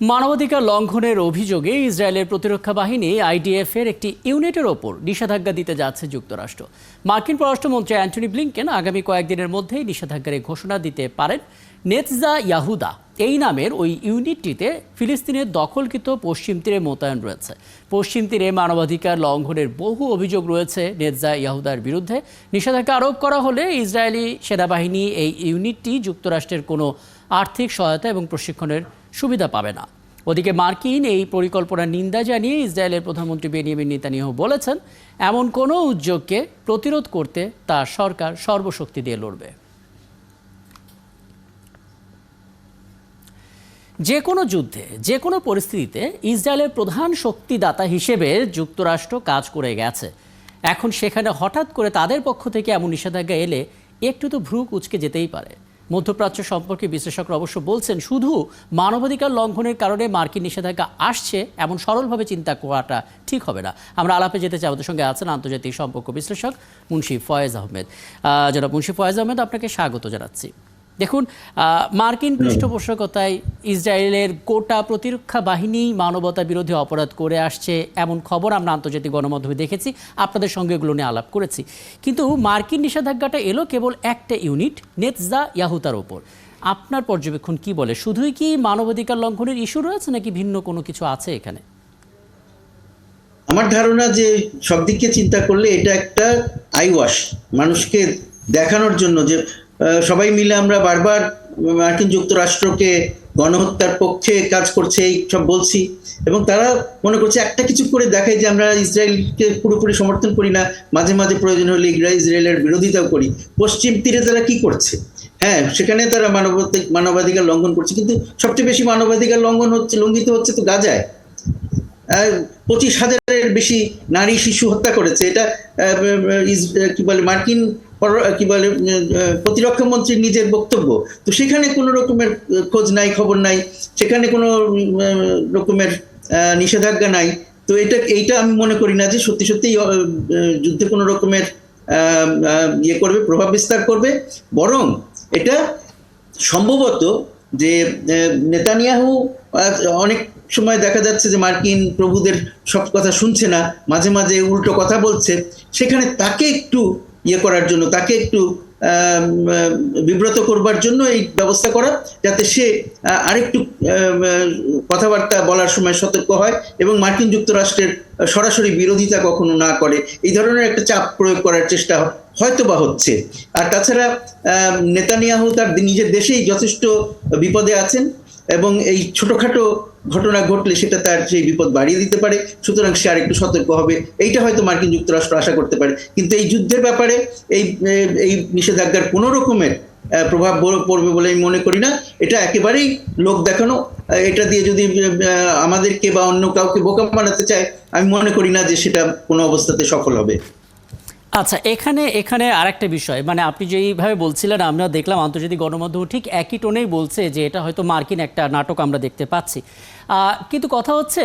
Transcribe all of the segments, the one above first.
মানবাধিকার লঙ্ঘনের অভিযোগে ইসরায়েলের প্রতিরক্ষা বাহিনী আইডিএফ এর একটি ইউনিটের ওপর নিষেধাজ্ঞা দিতে যাচ্ছে যুক্তরাষ্ট্র। মার্কিন পররাষ্ট্রমন্ত্রী অ্যান্টনি ব্লিংকেন আগামী কয়েকদিনের মধ্যেই নিষেধাজ্ঞার ঘোষণা দিতে পারেন। নেতজা ইয়াহুদা এই নামের ওই ইউনিটটিতে ফিলিস্তিনের দখলকৃত পশ্চিম তীরে মোতায়েন রয়েছে। পশ্চিম তীরে মানবাধিকার লঙ্ঘনের বহু অভিযোগ রয়েছে নেতজা ইয়াহুদার বিরুদ্ধে। নিষেধাজ্ঞা আরোপ করা হলে ইসরায়েলি সেনাবাহিনী এই ইউনিটটি যুক্তরাষ্ট্রের কোনো আর্থিক সহায়তা এবং প্রশিক্ষণের সুবিধা পাবে না। ওদিকে মার্কিন এই পরিকল্পনার নিন্দা জানিয়ে ইসরায়েলের প্রধানমন্ত্রী বেনিয়ামিন নেতানিয়াহু বলেছেন, এমন কোনো উদ্যোগকে প্রতিরোধ করতে তার সরকার সর্বশক্তি দিয়ে লড়বে। যে কোনো যুদ্ধে, যে কোনো পরিস্থিতিতে ইসরায়েলের প্রধান শক্তিদাতা হিসেবে যুক্তরাষ্ট্র কাজ করে গেছে। এখন সেখানে হঠাৎ করে তাদের পক্ষ থেকে এমন নিষেধাজ্ঞা এলে একটু তো ভ্রু কুঁচকে যেতেই পারে। মধ্যপ্রাচ্য সম্পর্কে বিশ্লেষকরা অবশ্য বলছেন, শুধু মানবাধিকার লঙ্ঘনের কারণে মার্কিন নিষেধাজ্ঞা আসছে এমন সরলভাবে চিন্তা করাটা ঠিক হবে না। আমরা আলাপে যেতে চাই, আমাদের সঙ্গে আছেন আন্তর্জাতিক সম্পর্ক বিশ্লেষক মুন্সি ফয়েজ আহমেদ। জনাব মুন্সি ফয়েজ আহমেদ, আপনাকে স্বাগত জানাচ্ছি। দেখুন, মার্কিন পৃষ্ঠপোষকতায় ইসরায়েলের গোটা প্রতিরক্ষা বাহিনী মানবতা বিরোধী অপরাধ করে আসছে এমন খবর আমরা আন্তর্জাতিক গণমাধ্যমে দেখেছি, আপনাদের সঙ্গে এগুলো নিয়ে আলাপ করেছি। কিন্তু মার্কিন নিষেধাজ্ঞাটা এলো কেবল একটা ইউনিট, নেতজা ইয়াহুদার ওপর। আপনার পর্যবেক্ষণ কি বলে? শুধুই কি মানবাধিকার লঙ্ঘনের ইস্যু রয়েছে নাকি ভিন্ন কোনো কিছু আছে এখানে? আমার ধারণা যে সব দিকে চিন্তা করলে এটা একটা আইওয়াশ, মানুষকে দেখানোর জন্য যে সবাই মিলে আমরা বারবার মার্কিন যুক্তরাষ্ট্রকে গণহত্যার পক্ষে কাজ করছে এই সব বলছি, এবং তারা মনে করছে একটা কিছু করে দেখায় যে আমরা ইসরায়েলকে পুরোপুরি সমর্থন করি না, মাঝে মাঝে প্রয়োজন হলে ইসরায়েলের বিরোধিতাও করি। পশ্চিম তীরে তারা কি করছে? হ্যাঁ, সেখানে তারা মানবাধিকার লঙ্ঘন করছে, কিন্তু সবচেয়ে বেশি মানবাধিকার লঙ্ঘিত হচ্ছে তো গাজায়। 25,000-এর বেশি নারী শিশু হত্যা করেছে। এটা কি বলে মার্কিন প্রতিরক্ষা মন্ত্রীর নিজের বক্তব্য। তো সেখানে কোনো রকমের খোঁজ নাই, খবর নাই, সেখানে কোনো রকমের নিষেধাজ্ঞা নাই। তো এইটা আমি মনে করি না যে সত্যি সত্যি যুদ্ধে কোনো রকমের করবে, প্রভাব বিস্তার করবে। বরং এটা সম্ভবত যে নেতানিয়াহু অনেক সময় দেখা যাচ্ছে যে মার্কিন প্রভুদের সব কথা শুনছে না, মাঝে মাঝে উল্টো কথা বলছে, সেখানে তাকে একটু করার জন্য, তাকে একটু বিব্রত করবার জন্য এই ব্যবস্থা করা, যাতে সে আরেকটু কথাবার্তা বলার সময় সতর্ক হয় এবং মার্কিন যুক্তরাষ্ট্রের সরাসরি বিরোধিতা কখনো না করে। এই ধরনের একটা চাপ প্রয়োগ করার চেষ্টা হয়তো বা হচ্ছে। আর তাছাড়া নেতানিয়াহু তার নিজের দেশেই যথেষ্ট বিপদে আছেন, এবং এই ছোটখাটো ঘটনা ঘটলে সেটা তার সেই বিপদ বাড়িয়ে দিতে পারে। সুতরাং সে আর একটু সতর্ক হবে, এইটা হয়তো মার্কিন যুক্তরাষ্ট্র আশা করতে পারে। কিন্তু এই যুদ্ধের ব্যাপারে এই নিষেধাজ্ঞার কোনো রকমের প্রভাব পড়বে বলে আমি মনে করি না। এটা একেবারেই লোক দেখানো। এটা দিয়ে যদি আমাদেরকে বা অন্য কাউকে বোকা বানাতে চায়, আমি মনে করি না যে সেটা কোনো অবস্থাতে সফল হবে। আচ্ছা, এখানে আরেকটা বিষয়, মানে আপনি যেইভাবে বলছিলেন আমরা দেখলাম আন্তর্জাতিক গণমাধ্যম ঠিক একই টোনেই বলছে যে এটা হয়তো মার্কিন একটা নাটক আমরা দেখতে পাচ্ছি। কিন্তু কথা হচ্ছে,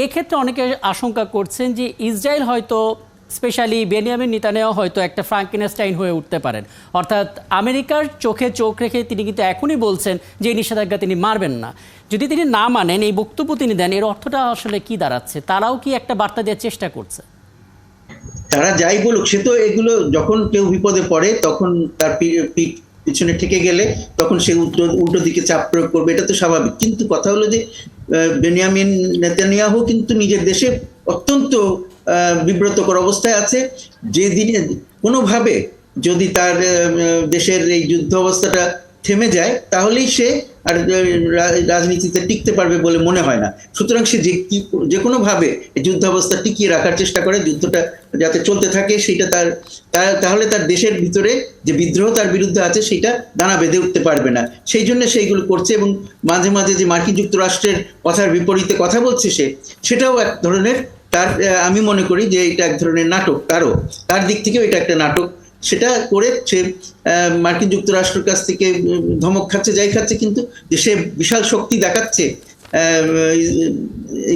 এক্ষেত্রে অনেকে আশঙ্কা করছেন যে ইসরায়েল হয়তো, স্পেশালি বেনিয়ামিন নেতানিয়াহু হয়তো একটা ফ্রাঙ্কেনস্টাইন হয়ে উঠতে পারেন। অর্থাৎ আমেরিকার চোখে চোখ রেখে তিনি কিন্তু এখনই বলছেন যে এই নিষেধাজ্ঞা তিনি মারবেন না। যদি তিনি না মানেন, এই বক্তব্য তিনি দেন, এর অর্থটা আসলে কি দাঁড়াচ্ছে? তারাও কি একটা বার্তা দেওয়ার চেষ্টা করছে? তারা যাই বলুক, সে তো এগুলো যখন কেউ বিপদে পড়ে তখন তার পিছনে ঠেকে গেলে তখন সে উল্টো দিকে চাপ প্রয়োগ করবে, এটা তো স্বাভাবিক। কিন্তু কথা হলো যে বেনিয়ামিন নেতানিয়াহু কিন্তু নিজের দেশে অত্যন্ত বিব্রতকর অবস্থায় আছে। যেদিনে কোনোভাবে যদি তার দেশের এই যুদ্ধ অবস্থাটা থেমে যায়, তাহলেই সে আর রাজনীতিতে টিকতে পারবে বলে মনে হয় না। সুতরাং সে যে কোনোভাবে যুদ্ধাবস্থা টিকিয়ে রাখার চেষ্টা করে, যুদ্ধটা যাতে চলতে থাকে, সেটা তাহলে তার দেশের ভিতরে যে বিদ্রোহ তার বিরুদ্ধে আছে সেটা দানা বেঁধে উঠতে পারবে না। সেই জন্য সেইগুলো করছে, এবং মাঝে মাঝে যে মার্কিন যুক্তরাষ্ট্রের কথার বিপরীতে কথা বলছে সেটাও এক ধরনের তার, আমি মনে করি যে এটা এক ধরনের নাটক। তার দিক থেকেও এটা একটা নাটক। সেটা করে সে মার্কিন যুক্তরাষ্ট্রের কাছ থেকে ধমক খাচ্ছে, যাই খাচ্ছে, কিন্তু যে সে বিশাল শক্তি দেখাচ্ছে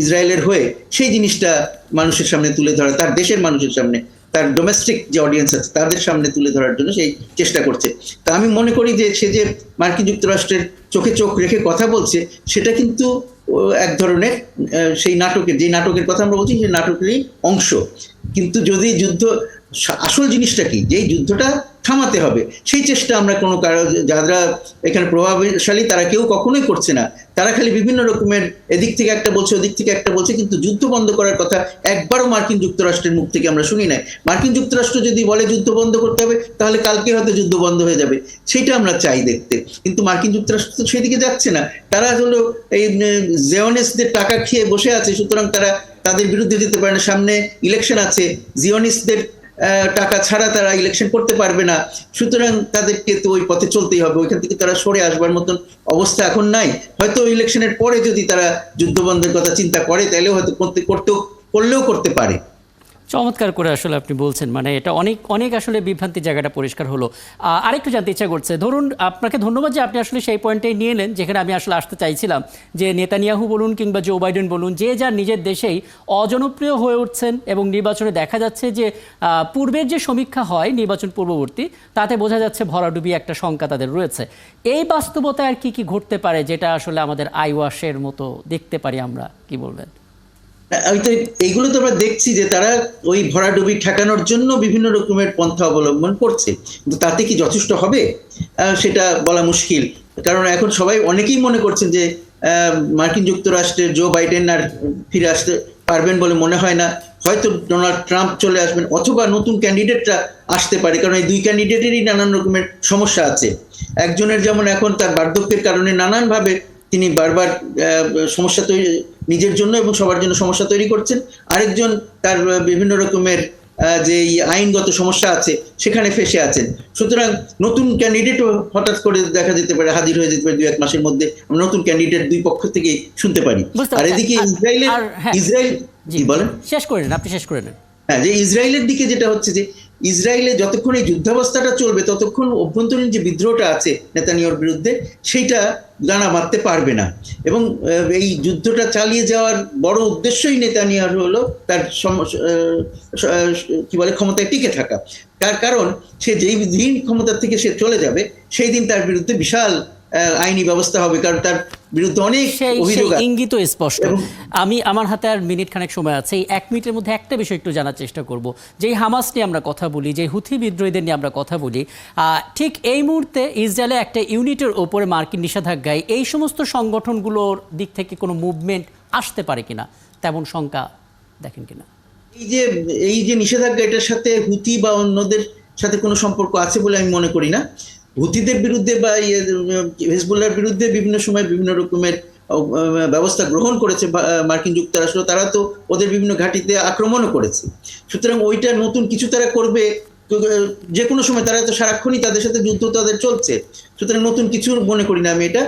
ইসরায়েলের হয়ে, সেই জিনিসটা মানুষের সামনে তুলে ধরা, তার দেশের মানুষের সামনে, তার ডোমেস্টিক যে অডিয়েন্স আছে তাদের সামনে তুলে ধরার জন্য সেই চেষ্টা করছে। তা আমি মনে করি যে সে যে মার্কিন যুক্তরাষ্ট্রের চোখে চোখ রেখে কথা বলছে, সেটা কিন্তু এক ধরনের সেই নাটকের, যে নাটকের কথা আমরা বলছি সেই নাটকেরই অংশ। কিন্তু যদি যুদ্ধ, আসল জিনিসটা কি, যেই যুদ্ধটা থামাতে হবে, সেই চেষ্টা আমরা কোনো কারো, যারা এখানে প্রভাবশালী তারা কেউ কখনোই করছে না। তারা খালি বিভিন্ন রকমের এদিক থেকে একটা বলছে, ওদিক থেকে একটা বলছে, কিন্তু যুদ্ধ বন্ধ করার কথা একবারও মার্কিন যুক্তরাষ্ট্রের মুখ থেকে আমরা শুনি নাই। মার্কিন যুক্তরাষ্ট্র যদি বলে যুদ্ধ বন্ধ করতে হবে, তাহলে কালকে হয়তো যুদ্ধ বন্ধ হয়ে যাবে, সেটা আমরা চাই দেখতে। কিন্তু মার্কিন যুক্তরাষ্ট্র তো সেদিকে যাচ্ছে না। তারা হলো এই জিওনিস্টদের টাকা খেয়ে বসে আছে, সুতরাং তারা তাদের বিরুদ্ধে যেতে পারে না। সামনে ইলেকশন আছে, জিওনিস্টদের টাকা ছাড়া তারা ইলেকশন করতে পারবে না, সুতরাং তাদেরকে তো ওই পথে চলতেই হবে। ওইখান থেকে তারা সরে আসবার মতন অবস্থা এখন নাই। হয়তো ইলেকশনের পরে যদি তারা যুদ্ধ বন্ধের কথা চিন্তা করে, তাহলেও হয়তো করলেও করতে পারে। চমৎকার করে আসলে আপনি বলছেন, মানে এটা অনেক অনেক আসলে বিভ্রান্তির জায়গাটা পরিষ্কার হলো। আরেকটু জানতে ইচ্ছা করছে, ধরুন আপনাকে ধন্যবাদ যে আপনি আসলে সেই পয়েন্টটাই নিয়ে এলেন যেখানে আমি আসলে আসতে চাইছিলাম, যে নেতানিয়াহু বলুন কিংবা জো বাইডেন বলুন, যে যার নিজের দেশেই অজনপ্রিয় হয়ে উঠছেন এবং নির্বাচনে দেখা যাচ্ছে যে পূর্বের যে সমীক্ষা হয় নির্বাচন পূর্ববর্তী, তাতে বোঝা যাচ্ছে ভরাডুবি একটা শঙ্কা তাদের রয়েছে। এই বাস্তবতায় আর কি কি ঘটতে পারে যেটা আসলে আমাদের আইওয়াশের মতো দেখতে পারি আমরা, কি বলবেন? তো এইগুলো তো আমরা দেখছি যে তারা ওই ভরাডুবি ঠেকানোর জন্য বিভিন্ন রকমের পন্থা অবলম্বন করছে, কিন্তু তাতে কি যথেষ্ট হবে সেটা বলা মুশকিল। কারণ এখন সবাই, অনেকেই মনে করছেন যে মার্কিন যুক্তরাষ্ট্রের জো বাইডেন আর ফিরে আসতে পারবেন বলে মনে হয় না। হয়তো ডোনাল্ড ট্রাম্প চলে আসবেন, অথবা নতুন ক্যান্ডিডেটরা আসতে পারে, কারণ এই দুই ক্যান্ডিডেটেরই নানান রকমের সমস্যা আছে। একজনের যেমন এখন তার বার্ধক্যের কারণে নানানভাবে তিনি বারবার সমস্যা তৈরি, নিজের জন্য এবং সবার জন্য সমস্যা তৈরি করছেন। আরেকজন তার বিভিন্ন রকমের যে আইনগত সমস্যা আছে সেখানে ফেসে আছেন। সুতরাং নতুন ক্যান্ডিডেটও হঠাৎ করে দেখা যেতে পারে, হাজির হয়ে যেতে পারে 2-1 মাসের মধ্যে। আমরা নতুন ক্যান্ডিডেট দুই পক্ষ থেকে শুনতে পারি। আর এদিকে ইসরায়েল জি বলেন, শেষ করে নেন, আপনি শেষ করে নেন। হ্যাঁ, যে ইসরায়েলের দিকে যেটা হচ্ছে যে ইসরায়েলে যতক্ষণ এই যুদ্ধাবস্থাটা চলবে, ততক্ষণ অভ্যন্তরীণ যে বিদ্রোহটা আছে নেতানিয়াহুর বিরুদ্ধে, সেইটা দানা বাঁধতে পারবে না। এবং এই যুদ্ধটা চালিয়ে যাওয়ার বড় উদ্দেশ্যই নেতানিয়াহু হলো তার কি বলে ক্ষমতায় টিকে থাকা। তার কারণ সে যেই দিন ক্ষমতা থেকে সে চলে যাবে, সেই দিন তার বিরুদ্ধে বিশাল আইনি ব্যবস্থা হবে, কারণ তার বিরুদ্ধে অনেক অভিযোগ আছে। ইঙ্গিত স্পষ্ট। আমার হাতে আর মিনিট খানেক সময় আছে, এই 1 মিনিটের মধ্যে একটা বিষয় একটু জানার চেষ্টা করব। যেই হামাস নিয়ে আমরা কথা বলি, যে হুথি বিদ্রোহীদের নিয়ে আমরা কথা বলি, ঠিক এই মুহূর্তে ইসরায়েলে একটা ইউনিটের ওপরে মার্কিন নিষেধাজ্ঞায় এই সমস্ত সংগঠনগুলোর দিক থেকে কোনো মুভমেন্ট আসতে পারে কিনা, তেমন শঙ্কা দেখেন কিনা? এই যে নিষেধাজ্ঞা, এটার সাথে হুথি বা অন্যদের সাথে কোনো সম্পর্ক আছে বলে আমি মনে করি না। হুথিদের বিরুদ্ধে বা হিজবুল্লাহর বিরুদ্ধে বিভিন্ন সময় বিভিন্ন রকমের ব্যবস্থা গ্রহণ করেছে মার্কিন যুক্তরাষ্ট্র। তারা তো ওদের বিভিন্ন ঘাঁটিতে আক্রমণও করেছে। সুতরাং ওইটা নতুন কিছু তারা করবে যে কোনো সময়, তারা তো সারাক্ষণই তাদের সাথে যুদ্ধ তাদের চলছে। সুতরাং নতুন কিছু মনে করি না আমি এটা।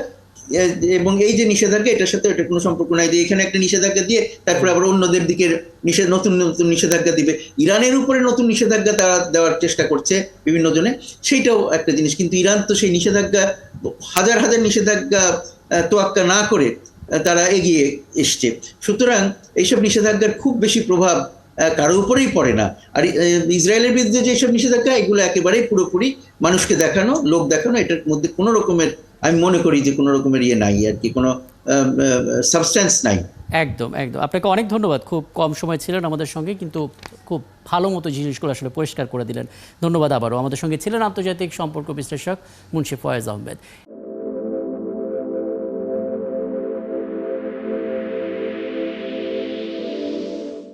এবং এই যে নিষেধাজ্ঞা, এটার সাথে এটা কোনো সম্পর্ক নাই যে এখানে একটা নিষেধাজ্ঞা দিয়ে তারপরে আবার অন্যদের দিকে নতুন নতুন নিষেধাজ্ঞা দিবে। ইরানের উপরে নতুন নিষেধাজ্ঞা তারা দেওয়ার চেষ্টা করছে বিভিন্ন জনে, সেইটাও একটা জিনিস। কিন্তু ইরান তো সেই নিষেধাজ্ঞা, হাজার হাজার নিষেধাজ্ঞা তোয়াক্কা না করে তারা এগিয়ে এসছে। সুতরাং এইসব নিষেধাজ্ঞার খুব বেশি প্রভাব কারো উপরেই পড়ে না। আর ইসরায়েলের বিরুদ্ধে যেসব নিষেধাজ্ঞা, এগুলো একেবারেই পুরোপুরি মানুষকে দেখানো, লোক দেখানো। এটার মধ্যে কোনো রকমের, আমি মনে করি যে কোনো রকমের নাই আর কি, কোনো সাবস্ট্যান্স নাই। একদম একদম, আপনাকে অনেক ধন্যবাদ। খুব কম সময় ছিলেন আমাদের সঙ্গে, কিন্তু খুব ভালো মতো জিনিসগুলো আসলে পরিষ্কার করে দিলেন। ধন্যবাদ আবারও। আমাদের সঙ্গে ছিলেন আন্তর্জাতিক সম্পর্ক বিশ্লেষক মুন্সি ফয়েজ আহমেদ।